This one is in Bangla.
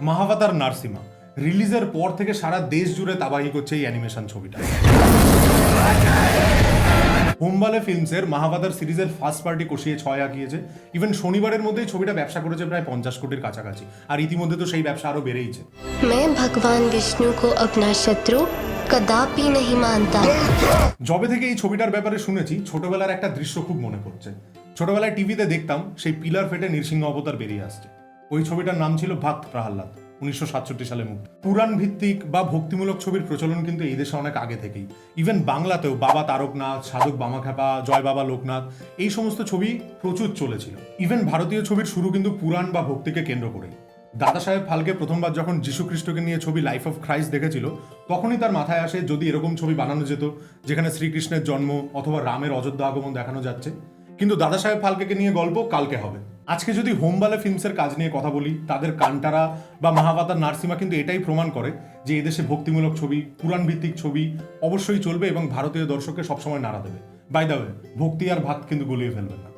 মাহাভাতার নার্সিমা রিলিজের পর থেকে সারা দেশ জুড়ে তাবাহি করছে এই অ্যানিমেশন ছবিটা। হোমবালে ফিল্মসের মাহাভাতার সিরিজের ফার্স্ট পার্টি কষিয়ে 6 আঁকিয়েছে। ইভেন শনিবারের মধ্যেই ছবিটা ব্যবসা করেছে প্রায় 50 কোটির কাছাকাছি, আর ইতিমধ্যে তো সেই ব্যবসা আরো বেড়েইছে। मैं भगवान विष्णु को अपना शत्रु कदापि नहीं मानता। যবে থেকে এই ছবিটার ব্যাপারে শুনেছি, ছোটবেলার একটা দৃশ্য খুব মনে পড়ছে। ছোটবেলায় টিভিতে দেখতাম সেই পিলার ফেটে নৃসিংহ অবতার বেরিয়ে আসছে। ওই ছবিটার নাম ছিল ভক্ত প্রহ্লাদ, 1967 সালে মুক্তি। পুরাণ ভিত্তিক বা ভক্তিমূলক ছবির প্রচলন কিন্তু এই দেশে অনেক আগে থেকেই। ইভেন বাংলাতেও বাবা তারকনাথ, সাধক বামাখ্যাপা, জয় বাবা লোকনাথ, এই সমস্ত ছবি প্রচুর চলেছিল। ইভেন ভারতীয় ছবির শুরু কিন্তু পুরাণ বা ভক্তিকে কেন্দ্র করেই। দাদা সাহেব ফালকে প্রথমবার যখন যীশু খ্রিস্টকে নিয়ে ছবি লাইফ অফ ক্রাইস্ট দেখেছিল, তখনই তার মাথায় আসে যদি এরকম ছবি বানানো যেত যেখানে শ্রীকৃষ্ণের জন্ম অথবা রামের অযোধ্যা আগমন দেখানো যাচ্ছে। কিন্তু দাদা সাহেব ফালকে নিয়ে গল্প কালকে হবে। আজকে যদি হোমবালে ফিল্মসের কাজ নিয়ে কথা বলি, তাদের কান্টারা বা মাহাভাতার নার্সিমা কিন্তু এটাই প্রমাণ করে যে এদেশে ভক্তিমূলক ছবি, পুরাণ ভিত্তিক ছবি অবশ্যই চলবে এবং ভারতীয় দর্শককে সবসময় নাড়া দেবে। বাই দ্য ওয়ে, ভক্তি আর ভাত কিন্তু গলিয়ে ফেলবে না।